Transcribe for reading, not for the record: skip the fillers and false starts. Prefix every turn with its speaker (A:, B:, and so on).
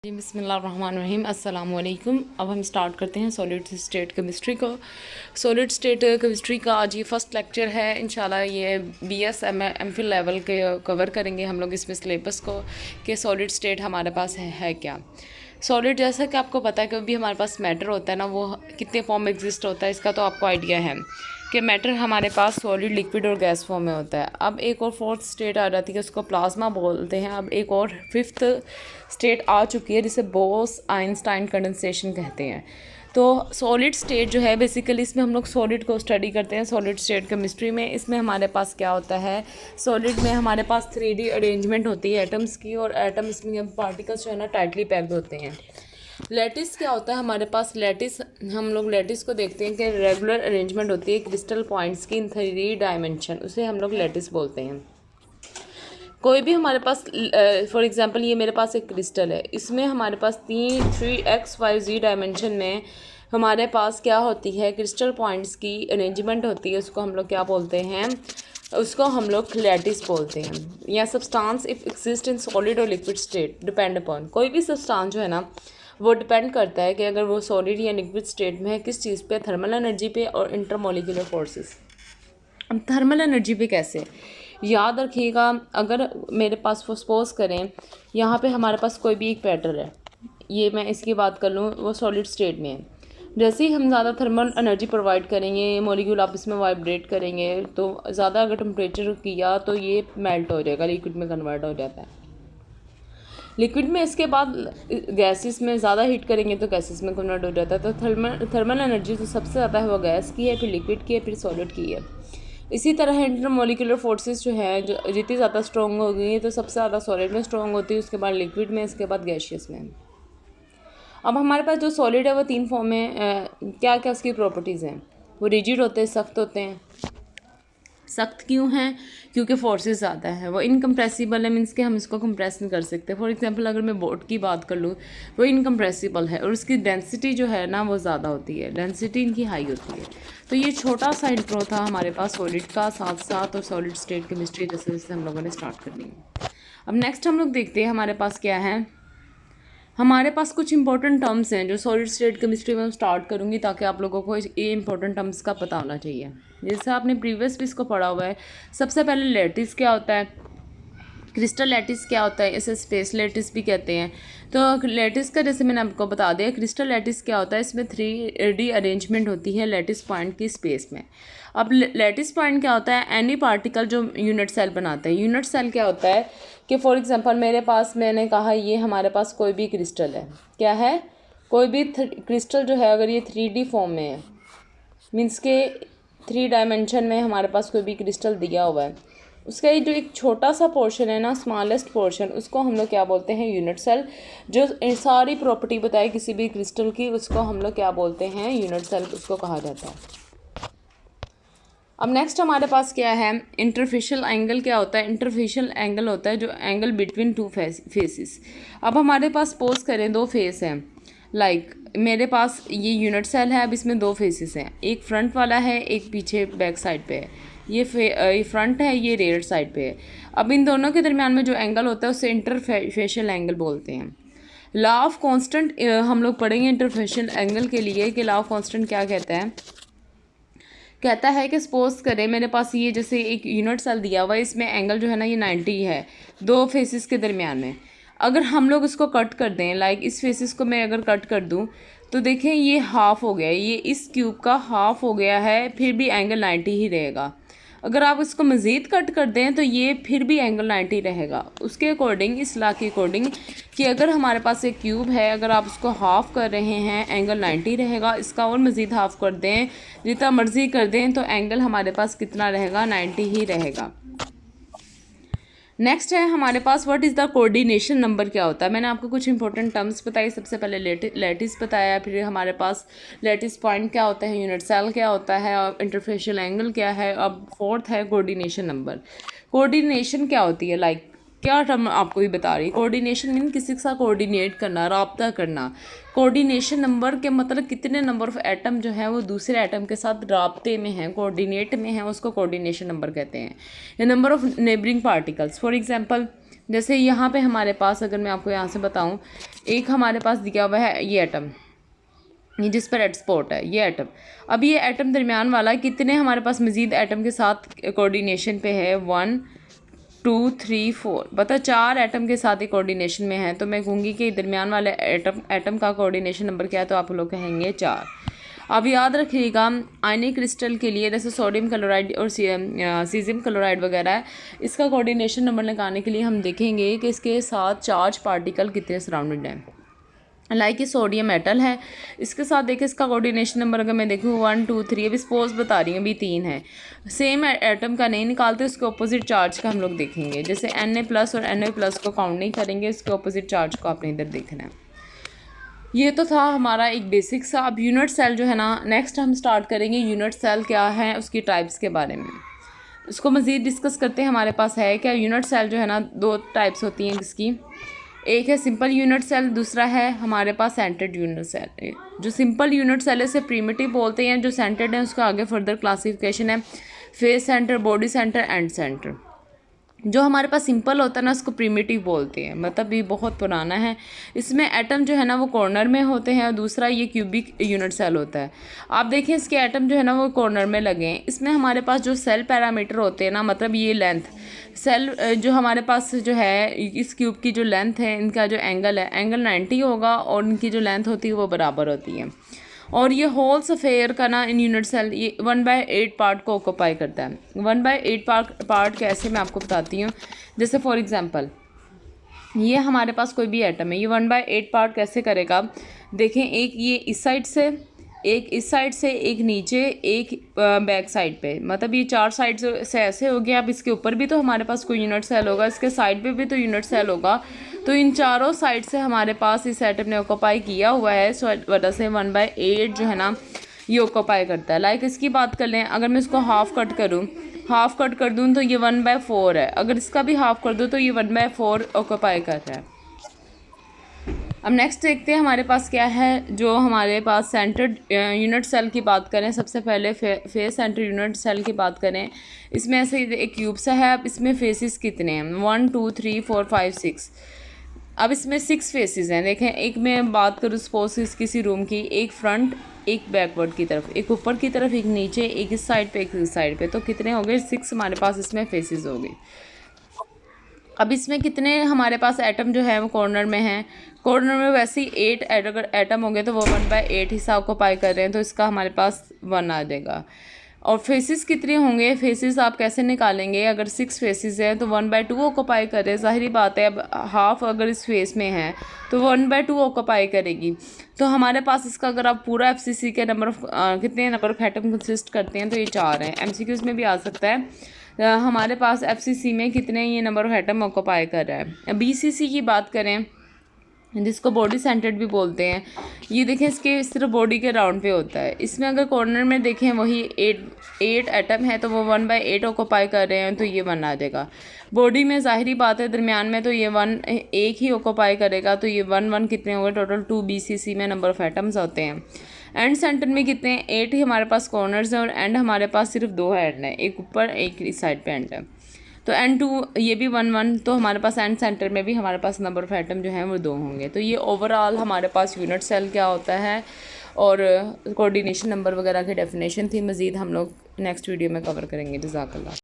A: जी बिस्मिल्लाहिर्रहमानिर्रहीम अस्सलाम वालेकुम। अब हम स्टार्ट करते हैं सॉलिड स्टेट केमिस्ट्री को। सॉलिड स्टेट केमिस्ट्री का आज ये फर्स्ट लेक्चर है। इंशाल्लाह ये बीएस एमफिल लेवल के कवर करेंगे हम लोग इसमें सिलेबस को कि सॉलिड स्टेट हमारे पास है क्या। सॉलिड जैसा कि आपको पता है कि अभी हमारे पास मैटर होता है ना, वो कितने फॉर्म में एग्जिस्ट होता है इसका तो आपको आइडिया है कि मैटर हमारे पास सॉलिड, लिक्विड और गैस फॉर्म में होता है। अब एक और फोर्थ स्टेट आ जाती है, उसको प्लाज्मा बोलते हैं। अब एक और फिफ्थ स्टेट आ चुकी है जिसे बोस आइंस्टाइन कंडेंसेशन कहते हैं। तो सॉलिड स्टेट जो है बेसिकली इसमें हम लोग सॉलिड को स्टडी करते हैं सॉलिड स्टेट केमिस्ट्री में। इसमें हमारे पास क्या होता है, सॉलिड में हमारे पास 3D अरेंजमेंट होती है एटम्स की, और एटम इसमें पार्टिकल्स जो है ना टाइटली पैक्ड होते हैं। लैटिस क्या होता है हमारे पास, लैटिस हम लोग लैटिस को देखते हैं कि रेगुलर अरेंजमेंट होती है क्रिस्टल पॉइंट्स की इन 3 डायमेंशन, उसे हम लोग लैटिस बोलते हैं। कोई भी हमारे पास फॉर एग्जांपल ये मेरे पास एक क्रिस्टल है, इसमें हमारे पास 3x5z डायमेंशन में हमारे पास क्या होती है, क्रिस्टल पॉइंट्स की अरेंजमेंट होती है। उसको हम लोग क्या बोलते हैं, उसको हम लोग लैटिस बोलते हैं। या substance if exist in solid और लिक्विड स्टेट डिपेंड अपॉन, कोई भी सब्सटेंस जो है ना वो डिपेंड करता है कि अगर वो सॉलिड या लिक्विड स्टेट में है किस चीज़ पे, थर्मल एनर्जी पे और इंटरमोलिकुलर फोर्सेस। अब थर्मल एनर्जी पे कैसे, याद रखिएगा, अगर मेरे पास सपोज करें यहाँ पे हमारे पास कोई भी एक पैटर्न है, ये मैं इसकी बात कर लूँ, वो सॉलिड स्टेट में है। जैसे ही हम ज़्यादा थर्मल एनर्जी प्रोवाइड करेंगे, मॉलिक्यूल आपस में वाइब्रेट करेंगे, तो ज़्यादा अगर टेम्परेचर किया तो ये मेल्ट हो जाएगा, लिक्विड में कन्वर्ट हो जाता है। लिक्विड में इसके बाद गैसेस में ज़्यादा हीट करेंगे तो गैसेस में कन्वर्ट हो जाता है। तो थर्मल एनर्जी तो सबसे ज़्यादा है वो गैस की है, फिर लिक्विड की है, फिर सॉलिड की है। इसी तरह इंटरमोलिकुलर फोर्सेस जो है, जो जितनी ज़्यादा स्ट्रॉन्ग होगी तो सबसे ज़्यादा सॉलिड में स्ट्रॉन्ग होती है, उसके बाद लिक्विड में, इसके बाद गैशियस में। अब हमारे पास जो सॉलिड है वो 3 फॉर्म में, क्या क्या उसकी प्रॉपर्टीज़ हैं। वो रिजिड होते हैं, सख्त होते हैं। सख्त क्यों हैं, क्योंकि फोर्सेस ज़्यादा है। वो इनकम्प्रेसिबल है, मीन्स कि हम इसको कंप्रेस नहीं कर सकते। फॉर एग्जांपल अगर मैं बोट की बात कर लूँ, वो इनकम्प्रेसिबल है और उसकी डेंसिटी जो है ना वो ज़्यादा होती है, डेंसिटी इनकी हाई होती है। तो ये छोटा सा इंट्रो था हमारे पास सॉलिड का, साथ साथ और सॉलिड स्टेट केमिस्ट्री जैसे जैसे हम लोगों ने स्टार्ट करनी है। अब नेक्स्ट हम लोग देखते हैं हमारे पास क्या है। हमारे पास कुछ इंपॉर्टेंट टर्म्स हैं जो सॉलिड स्टेट केमिस्ट्री में स्टार्ट करूँगी, ताकि आप लोगों को ये इंपॉर्टेंट टर्म्स का पता होना चाहिए। जैसे आपने प्रीवियस भी इसको पढ़ा हुआ है। सबसे पहले लैटिस क्या होता है, क्रिस्टल लैटिस क्या होता है, इसे स्पेस लैटिस भी कहते हैं। तो लैटिस का जैसे मैंने आपको बता दिया, क्रिस्टल लैटिस क्या होता है, इसमें 3D अरेंजमेंट होती है लैटिस पॉइंट की स्पेस में। अब लैटिस पॉइंट क्या होता है, एनी पार्टिकल जो यूनिट सेल बनाते हैं। यूनिट सेल क्या होता है कि फॉर एग्जांपल मेरे पास, मैंने कहा ये हमारे पास कोई भी क्रिस्टल है, क्या है, कोई भी क्रिस्टल जो है अगर ये 3D फॉर्म में है, मीन्स के 3 डायमेंशन में हमारे पास कोई भी क्रिस्टल दिया हुआ है, उसका ये जो एक छोटा सा पोर्शन है ना, स्मॉलेस्ट पोर्शन, उसको हम लोग क्या बोलते हैं, यूनिट सेल। जो सारी प्रॉपर्टी बताए किसी भी क्रिस्टल की, उसको हम लोग क्या बोलते हैं, यूनिट सेल उसको कहा जाता है। अब नेक्स्ट हमारे पास क्या है, इंटरफेशियल एंगल क्या होता है। इंटरफेशियल एंगल होता है जो एंगल बिटवीन 2 फेसेस। अब हमारे पास सपोज करें 2 फेस हैं, लाइक मेरे पास ये यूनिट सेल है, अब इसमें 2 फेसेस हैं, एक फ्रंट वाला है, एक पीछे बैक साइड पे है। ये फ्रंट है, ये रेयर साइड पे है। अब इन दोनों के दरमियान में जो एंगल होता है उसे इंटरफेशियल एंगल बोलते हैं। लॉ ऑफ कांस्टेंट हम लोग पढ़ेंगे इंटरफेशियल एंगल के लिए कि लॉ ऑफ कांस्टेंट क्या कहता है। कहता है कि सपोज करें मेरे पास ये जैसे एक यूनिट सेल दिया हुआ है, इसमें एंगल जो है ना ये 90 है 2 फेसेस के दरमियान में। अगर हम लोग इसको कट कर दें, लाइक इस फेसेस को मैं अगर कट कर दूं तो देखें ये हाफ हो गया, ये इस क्यूब का हाफ हो गया है, फिर भी एंगल 90 ही रहेगा। अगर आप इसको मज़ीद कट कर दें तो ये फिर भी एंगल 90 रहेगा। उसके अकॉर्डिंग, इस लॉ के अकॉर्डिंग कि अगर हमारे पास एक क्यूब है, अगर आप उसको हाफ़ कर रहे हैं एंगल 90 रहेगा, इसका और मज़ीद हाफ़ कर दें, जितना मर्ज़ी कर दें, तो एंगल हमारे पास कितना रहेगा, 90 ही रहेगा। नेक्स्ट है हमारे पास what is the coordination number क्या होता है। मैंने आपको कुछ इंपॉर्टेंट टर्म्स बताई। सबसे पहले लैटिस बताया, फिर हमारे पास लैटिस पॉइंट क्या होता है, यूनिट सेल क्या होता है, और इंटरफेशियल एंगल क्या है। अब फोर्थ है कोऑर्डिनेशन नंबर। कोऑर्डिनेशन क्या होती है, लाइक क्या टर्म आपको भी बता रही है। कोऑर्डिनेशन मीन किसी के साथ कोऑर्डिनेट करना, राब्ता करना। कोऑर्डिनेशन नंबर के मतलब कितने नंबर ऑफ एटम जो है वो दूसरे एटम के साथ राब्ते में हैं, कोऑर्डिनेट में हैं, उसको कोऑर्डिनेशन नंबर कहते हैं। या number of neighbouring particles, for example जैसे यहाँ पे हमारे पास, अगर मैं आपको यहाँ से बताऊँ, एक हमारे पास दिया हुआ है ये एटम, ये जिस पर रेड स्पॉट है, ये एटम। अब ये एटम दरमियान वाला कितने हमारे पास मज़ीद एटम के साथ कोऑर्डिनेशन पे है, 1 2 3 4, बता 4 एटम के साथ ही कोऑर्डिनेशन में है। तो मैं कहूँगी कि दरमियान वाले एटम का कोऑर्डिनेशन नंबर क्या है, तो आप लोग कहेंगे 4। अब याद रखिएगा आयनिक क्रिस्टल के लिए, जैसे सोडियम क्लोराइड और सीजियम क्लोराइड वगैरह है, इसका कोऑर्डिनेशन नंबर लगाने के लिए हम देखेंगे कि इसके साथ चार्ज पार्टिकल कितने सराउंडेड हैं। लाइक ये सोडियम मेटल है, इसके साथ देखिए इसका कोऑर्डिनेशन नंबर अगर मैं देखूँ 1 2 3, अभी सपोज बता रही हूँ अभी 3 है। सेम एटम का नहीं निकालते, उसके ऑपोजिट चार्ज का हम लोग देखेंगे। जैसे Na+ और Na+ को काउंट नहीं करेंगे, इसके ऑपोजिट चार्ज को आपने इधर देखना है। ये तो था हमारा एक बेसिक सा। अब यूनिट सेल जो है ना, नेक्स्ट हम स्टार्ट करेंगे यूनिट सेल क्या है, उसकी टाइप्स के बारे में। उसको मज़ीद डिस्कस करते हैं। हमारे पास है क्या, यूनिट सेल जो है ना 2 टाइप्स होती हैं इसकी, एक है सिंपल यूनिट सेल, दूसरा है हमारे पास सेंटर्ड यूनिट सेल। जो सिंपल यूनिट सेल है इसे प्रिमिटिव बोलते हैं, जो सेंटर्ड है उसका आगे फर्दर क्लासिफिकेशन है, face centre, body centre, and centre. जो हमारे पास सिंपल होता है ना उसको प्रिमिटिव बोलते हैं, मतलब ये बहुत पुराना है। इसमें एटम जो है ना वो कॉर्नर में होते हैं, और दूसरा ये क्यूबिक यूनिट सेल होता है। आप देखें इसके एटम जो है ना वो कॉर्नर में लगे हैं। इसमें हमारे पास जो सेल पैरामीटर होते हैं ना, मतलब ये लेंथ, सेल जो हमारे पास जो है इस क्यूब की जो लेंथ है, इनका जो एंगल है, एंगल 90 होगा, और इनकी जो लेंथ होती है वो बराबर होती है। और ये होल सफ़ेयर का ना इन यूनिट सेल ये 1/8 पार्ट को ऑक्यूपाई करता है। 1/8 पार्ट कैसे, मैं आपको बताती हूँ। जैसे फॉर एग्जांपल ये हमारे पास कोई भी एटम है, ये 1/8 पार्ट कैसे करेगा, देखें, एक ये इस साइड से, एक इस साइड से, एक नीचे, एक बैक साइड पे, मतलब ये 4 साइड से ऐसे हो गया। अब इसके ऊपर भी तो हमारे पास कोई यूनिट सेल होगा, इसके साइड पे भी तो यूनिट सेल होगा। तो इन चारों साइड से हमारे पास इस एटम ने ऑक्यूपाई किया हुआ है, सो वजह से 1/8 जो है ना ये ऑक्यूपाई करता है। लाइक इसकी बात कर लें, अगर मैं इसको हाफ कट करूँ, हाफ कट कर दूँ तो ये 1/4 है। अगर इसका भी हाफ कर दूँ तो ये 1/4 ऑक्यूपाई कर रहा है। अब नेक्स्ट देखते हैं हमारे पास क्या है। जो हमारे पास सेंटर्ड यूनिट सेल की बात करें, सबसे पहले फेस सेंटर यूनिट सेल की बात करें। इसमें ऐसे एक क्यूब सा है। अब इसमें फेसेस कितने हैं, 1 2 3 4 5 6। अब इसमें 6 फेसेस हैं। देखें, एक मैं बात करूँ सपोज किसी रूम की, एक फ्रंट, एक बैकवर्ड की तरफ, एक ऊपर की तरफ, एक नीचे, एक इस साइड पे, एक इस साइड पे, तो कितने हो गए, 6 हमारे पास इसमें फेसेस हो गए। अब इसमें कितने हमारे पास एटम जो है वो कॉर्नर में हैं। कॉर्नर में वैसे ही 8 अगर एटम होंगे तो वो 1/8 हिस्सा ऑक्यूपाई कर रहे हैं, तो इसका हमारे पास 1 आ जाएगा। और फेसेस कितने होंगे, फेसेस आप कैसे निकालेंगे, अगर 6 फेसेस हैं तो 1/2 ऑक्यूपाई कर रहे हैं, जाहिर बात है। अब हाफ अगर इस फेस में है तो 1/2 ऑक्यूपाई करेगी। तो हमारे पास इसका अगर आप पूरा FCC के नंबर ऑफ कितने नंबर ऑफ एटम कंसिस्ट करते हैं तो ये 4 हैं। MCQs में भी आ सकता है। हमारे पास FCC में कितने ये नंबर ऑफ एटम ऑक्यूपाई कर रहा है। BCC की बात करें, जिसको बॉडी सेंटर्ड भी बोलते हैं, ये देखें इसके सिर्फ बॉडी के राउंड पे होता है। इसमें अगर कॉर्नर में देखें वही 8 एटम है तो वो 1/8 ऑक्यूपाई कर रहे हैं, तो ये 1 आ जाएगा। बॉडी में जाहिरी बात है दरमियान में तो ये 1 एक ही ऑक्यूपाई करेगा, तो ये 1 1 कितने होंगे, टोटल 2 BCC में नंबर ऑफ एटम्स होते हैं। एंड सेंटर में कितने हैं, 8 ही हमारे पास कॉर्नर्स हैं, और एंड हमारे पास सिर्फ 2 एंड है, एक ऊपर एक इस साइड पे एंड है। तो N2 ये भी 1 1, तो हमारे पास एंड सेंटर में भी हमारे पास नंबर ऑफ एटम जो हैं वो 2 होंगे। तो ये ओवरऑल हमारे पास यूनिट सेल क्या होता है, और कोऑर्डिनेशन नंबर वगैरह की डेफिनेशन थी। मज़ीद हम लोग नेक्स्ट वीडियो में कवर करेंगे। जज़ाकल्लाह।